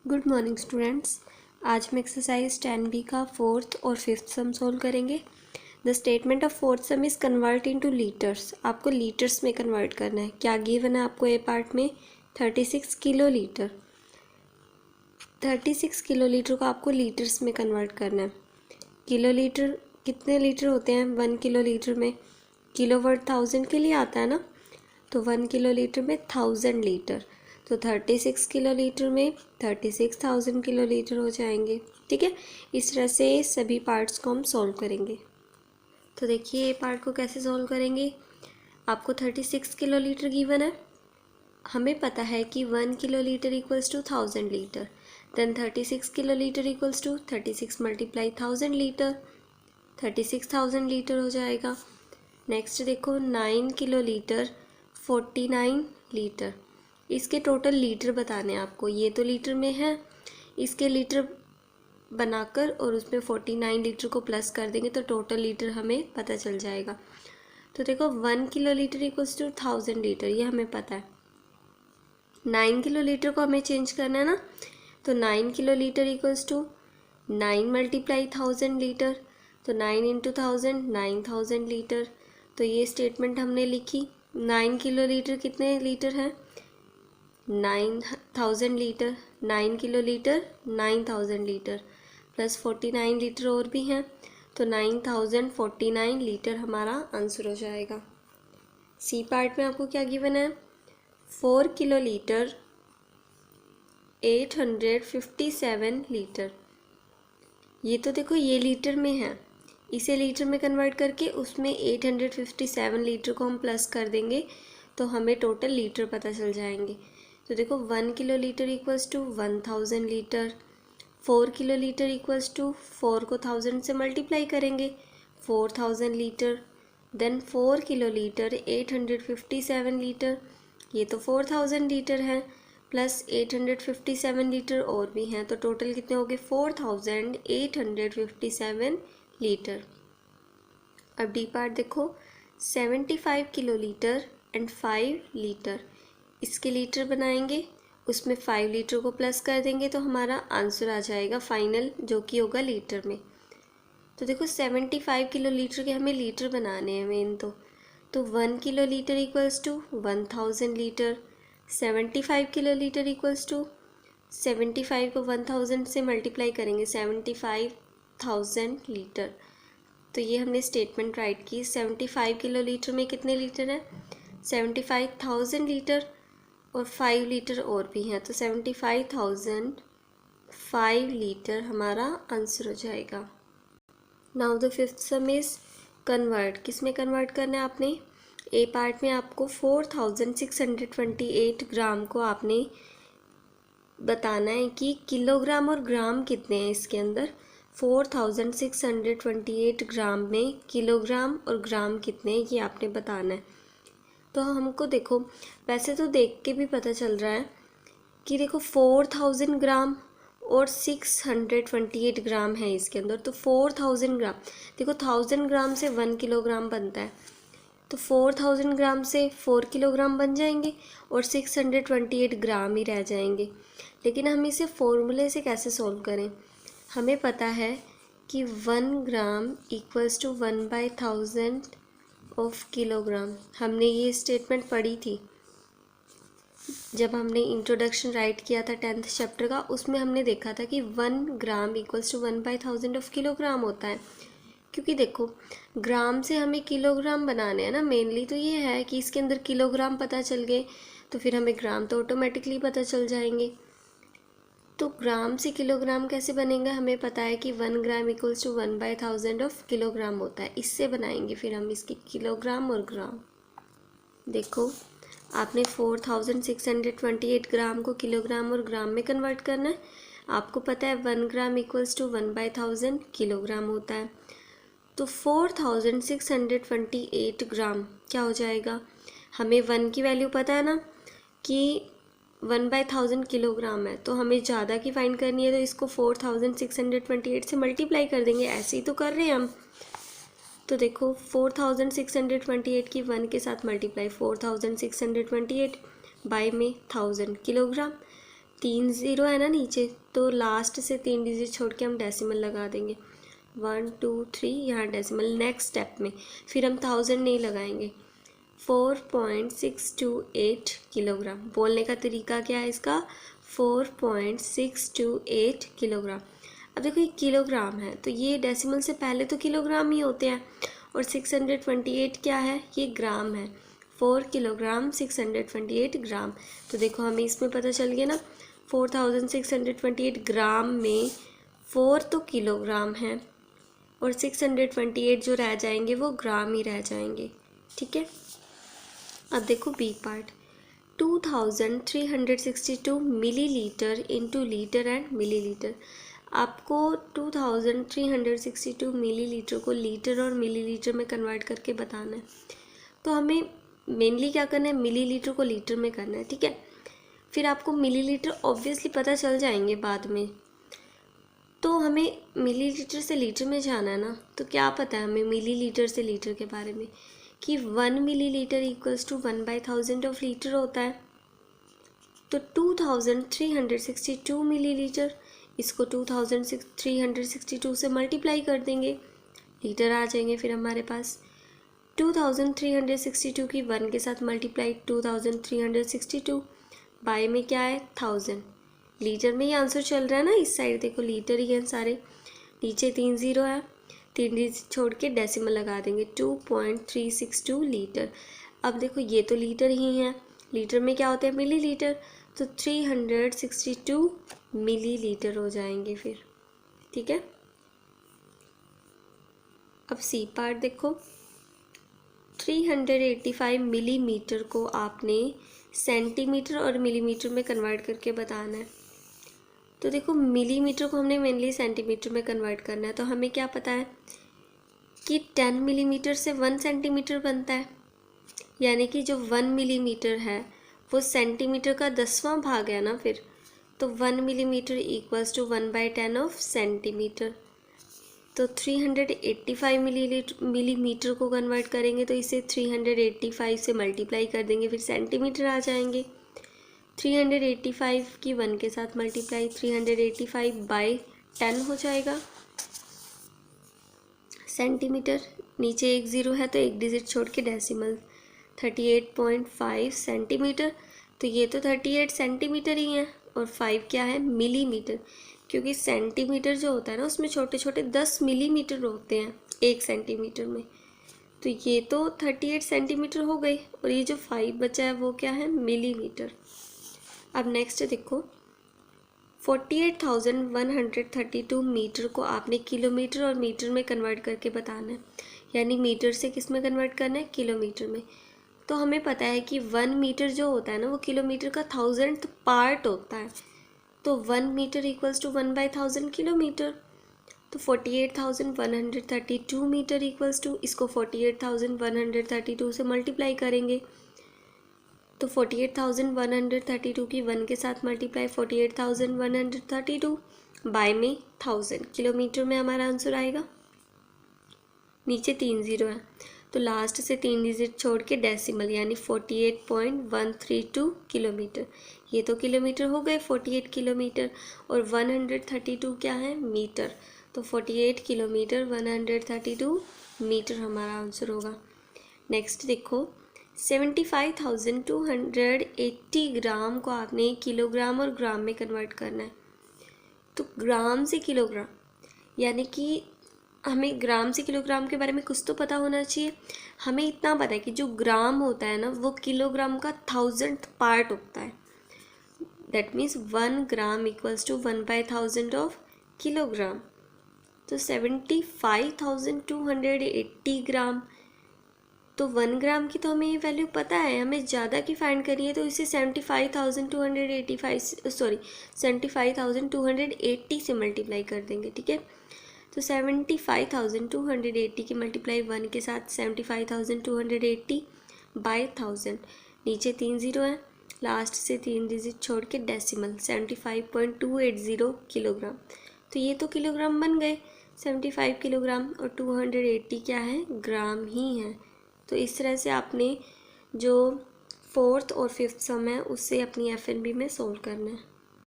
Good morning students. आज हम exercise 10B का फोर्थ और फिफ्थ सम सोल्व करेंगे। The statement of fourth some is convert into litres. आपको लीटर्स में कन्वर्ट करना है। क्या गिवन है आपको ए पार्ट में 36 किलो लीटर। 36 किलो लीटर को आपको लीटर्स में कन्वर्ट करना है। किलो लीटर कितने लीटर होते हैं 1 किलो लीटर में? किलो वर्ड 1000 के लिए आता है ना, तो 1 किलो लीटर में 1000 लीटर, तो 36 किलो लीटर में 36,000 किलो लीटर हो जाएंगे। ठीक है, इस तरह से सभी पार्ट्स को हम सॉल्व करेंगे। तो देखिए ये पार्ट को कैसे सॉल्व करेंगे। आपको 36 किलो लीटर गिवन है। हमें पता है कि 1 kilolitre equals to 1000 litre, then 36 kilolitre equals to 36 multiply 1000 litre, 36,000 litre हो जाएगा। नेक्स्ट देखो 9 किलो लीटर 49 लीटर। इसके टोटल लीटर बताने हैं आपको। ये तो लीटर में है, इसके लीटर बनाकर और उसमें 49 लीटर को प्लस कर देंगे तो टोटल लीटर हमें पता चल जाएगा। तो देखो 1 kilolitre equals to 1000 litre, ये हमें पता है। 9 किलो लीटर को हमें चेंज करना है ना, तो 9 kilolitre equals to 9 multiply 1000 litre, तो 9 इंटू 1000 9000 लीटर। तो ये स्टेटमेंट हमने लिखी। 9 किलो लीटर कितने लीटर है? 9000 litre. 9 kilo litre 9000 litre plus 49 litre और भी हैं, तो 9049 लीटर हमारा आंसर हो जाएगा। सी पार्ट में आपको क्या गिवन है? 4 किलो लीटर 857 लीटर। ये तो देखो ये लीटर में है, इसे लीटर में कन्वर्ट करके उसमें 857 लीटर को हम प्लस कर देंगे तो हमें टोटल लीटर पता चल जाएंगे। तो देखो 1 kilolitre equals to 1000 litre, 4 kilolitre equals to 4 को 1000 से मल्टीप्लाई करेंगे 4000 litre, then 4 kilolitre 857 litre, ये तो 4000 लीटर है प्लस 857 लीटर और भी हैं, तो टोटल कितने हो गए 4857 लीटर। अब डी पार्ट देखो 75 किलो लीटर एंड 5 लीटर। इसके लीटर बनाएंगे, उसमें 5 लीटर को प्लस कर देंगे तो हमारा आंसर आ जाएगा फाइनल, जो कि होगा लीटर में। तो देखो 75 किलो लीटर के हमें लीटर बनाने हैं मेन तो 1 kilolitre equals to 1000 litre, 75 kilolitre equals to 75 को 1000 से मल्टीप्लाई करेंगे 75,000 लीटर। तो ये हमने स्टेटमेंट राइट की। 75 किलो लीटर में कितने लीटर है? 75,000 लीटर और 5 लीटर और भी हैं, तो 75,005 लीटर हमारा आंसर हो जाएगा। Now the fifth some is convert. किस में कन्वर्ट करना है आपने? ए पार्ट में आपको 4628 ग्राम को आपने बताना है कि किलोग्राम और ग्राम कितने हैं इसके अंदर। 4628 ग्राम में किलोग्राम और ग्राम कितने हैं ये आपने बताना है। तो हमको देखो वैसे तो देख के भी पता चल रहा है कि देखो 4000 ग्राम और 628 ग्राम है इसके अंदर, तो 4000 ग्राम देखो 1000 ग्राम से 1 किलोग्राम बनता है, तो 4000 ग्राम से 4 किलोग्राम बन जाएंगे और 628 ग्राम ही रह जाएंगे। लेकिन हम इसे फॉर्मूले से कैसे सॉल्व करें? हमें पता है कि 1 gram equals to 1/1000 of kilogram. हमने ये स्टेटमेंट पढ़ी थी जब हमने इंट्रोडक्शन राइट किया था 10th चैप्टर का, उसमें हमने देखा था कि 1 gram equals to 1/1000 of kilogram होता है। क्योंकि देखो ग्राम से हमें किलोग्राम बनाने हैं ना मेनली, तो ये है कि इसके अंदर किलोग्राम पता चल गए तो फिर हमें ग्राम तो ऑटोमेटिकली पता चल जाएंगे। तो ग्राम से किलोग्राम कैसे बनेगा? हमें पता है कि 1 gram equals to 1/1000 of kilogram होता है। इससे बनाएंगे फिर हम इसके किलोग्राम और ग्राम। देखो आपने 4628 ग्राम को किलोग्राम और ग्राम में कन्वर्ट करना है। आपको पता है 1 ग्राम इक्वल्स टू 1/1000 किलोग्राम होता है, तो 4628 ग्राम क्या हो जाएगा? हमें 1 की वैल्यू पता है ना कि 1/1000 किलोग्राम है, तो हमें ज़्यादा की फाइंड करनी है तो इसको 4628 से मल्टीप्लाई कर देंगे। ऐसे ही तो कर रहे हैं हम। तो देखो 4628 की 1 के साथ मल्टीप्लाई, 4628 बाय में 1000 किलोग्राम, 3 ज़ीरो है ना नीचे, तो लास्ट से 3 डिजिट छोड़ के हम डेसिमल लगा देंगे। 1 2 3 यहाँ डेसिमल। नेक्स्ट स्टेप में फिर हम 1000 नहीं लगाएंगे। 4.628 किलोग्राम। बोलने का तरीका क्या है इसका? 4.628 किलोग्राम। अब देखो ये किलोग्राम है, तो ये डेसिमल से पहले तो किलोग्राम ही होते हैं, और 628 क्या है? ये ग्राम है। 4 किलोग्राम 628 ग्राम। तो देखो हमें इसमें पता चल गया ना, 4628 ग्राम में 4 तो किलोग्राम है, और 628 जो रह जाएंगे वो ग्राम ही रह जाएंगे। ठीक है। अब देखो B part. 2362 millilitre into litre and millilitre. आपको 2362 मिलीलीटर को लीटर और मिलीलीटर में कन्वर्ट करके बताना है। तो हमें मेनली क्या करना है? मिलीलीटर को लीटर में करना है। ठीक है। फिर आपको मिलीलीटर ऑब्वियसली पता चल जाएंगे बाद में, तो हमें मिलीलीटर से लीटर में जाना है ना। तो क्या पता है हमें मिलीलीटर से लीटर के बारे में, कि 1 millilitre equals to 1/1000 of litre होता है। तो 2362 मिलीलीटर, इसको 2362 से मल्टीप्लाई कर देंगे, लीटर आ जाएंगे फिर हमारे पास। 2362 की 1 के साथ मल्टीप्लाई, 2362 बाय में क्या है? 1000। लीटर में ही आंसर चल रहा है ना, इस साइड देखो लीटर ही है सारे। नीचे 3 ज़ीरो है, 3 डिजिट छोड़ के डेसिमल लगा देंगे। 2.362 लीटर। अब देखो ये तो लीटर ही है, लीटर में क्या होता है? मिलीलीटर। तो 362 मिलीलीटर हो जाएंगे फिर। ठीक है। अब सी पार्ट देखो। 385 मिलीमीटर को आपने सेंटीमीटर और मिलीमीटर में कन्वर्ट करके बताना है। तो देखो मिलीमीटर को हमने मेनली सेंटीमीटर में कन्वर्ट करना है, तो हमें क्या पता है कि 10 मिलीमीटर से 1 सेंटीमीटर बनता है, यानी कि जो 1 मिलीमीटर है वो सेंटीमीटर का 10वां भाग है ना फिर। तो 1 millimetre equals to 1/10 of centimetre. तो 385 मिलीमीटर को कन्वर्ट करेंगे तो इसे 385 से मल्टीप्लाई कर देंगे, फिर सेंटीमीटर आ जाएंगे। 385 की 1 के साथ मल्टीप्लाई, 385/10 हो जाएगा सेंटीमीटर। नीचे 1 ज़ीरो है तो 1 डिजिट छोड़ के डेसिमल। 38.5 सेंटीमीटर। तो ये तो 38 सेंटीमीटर ही है, और 5 क्या है? मिलीमीटर। क्योंकि सेंटीमीटर जो होता है ना उसमें छोटे छोटे 10 मिलीमीटर होते हैं 1 सेंटीमीटर में। तो ये तो 38 सेंटीमीटर हो गई, और ये जो 5 बचा है वो क्या है? मिलीमीटर। अब नेक्स्ट देखो, 48,132 मीटर को आपने किलोमीटर और मीटर में कन्वर्ट करके बताना है, यानी मीटर से किस में कन्वर्ट करना है? किलोमीटर में। तो हमें पता है कि 1 मीटर जो होता है ना वो किलोमीटर का 1000th पार्ट होता है। तो 1 मीटर इक्वल्स टू 1/1000 किलोमीटर। तो 48,132 मीटर इक्वल्स टू, इसको 48,132 से मल्टीप्लाई करेंगे, तो 48,132 की 1 के साथ मल्टीप्लाई, 48,132 बाय में 1000 किलोमीटर में हमारा आंसर आएगा। नीचे 3 ज़ीरो है तो लास्ट से 3 डिजिट छोड़ के डेसिमल, यानी 48.132 किलोमीटर। ये तो किलोमीटर हो गए 48 किलोमीटर, और 132 क्या है? मीटर। तो 48 किलोमीटर 132 मीटर हमारा आंसर होगा। नेक्स्ट देखो, 75,280 ग्राम को आपने किलोग्राम और ग्राम में कन्वर्ट करना है। तो ग्राम से किलोग्राम, यानी कि हमें ग्राम से किलोग्राम के बारे में कुछ तो पता होना चाहिए। हमें इतना पता है कि जो ग्राम होता है ना वो किलोग्राम का 1000th पार्ट होता है। That means 1 gram equals to 1/1000 of kilogram. तो 75,280 ग्राम, तो 1 ग्राम की तो हमें ये वैल्यू पता है, हमें ज़्यादा की फाइंड करनी है, तो इसे 75,280 से मल्टीप्लाई कर देंगे। ठीक है। तो 75,280 की मल्टीप्लाई 1 के साथ, 75,280 बाय 1000। नीचे 3 ज़ीरो है, लास्ट से 3 डिजिट छोड़ के डेसिमल, 75.280 किलोग्राम। तो ये तो किलोग्राम बन गए 75 किलोग्राम, और 280 क्या है? ग्राम ही है। तो इस तरह से आपने जो 4th और 5th सम है उससे अपनी FNB में सोल्व करना है।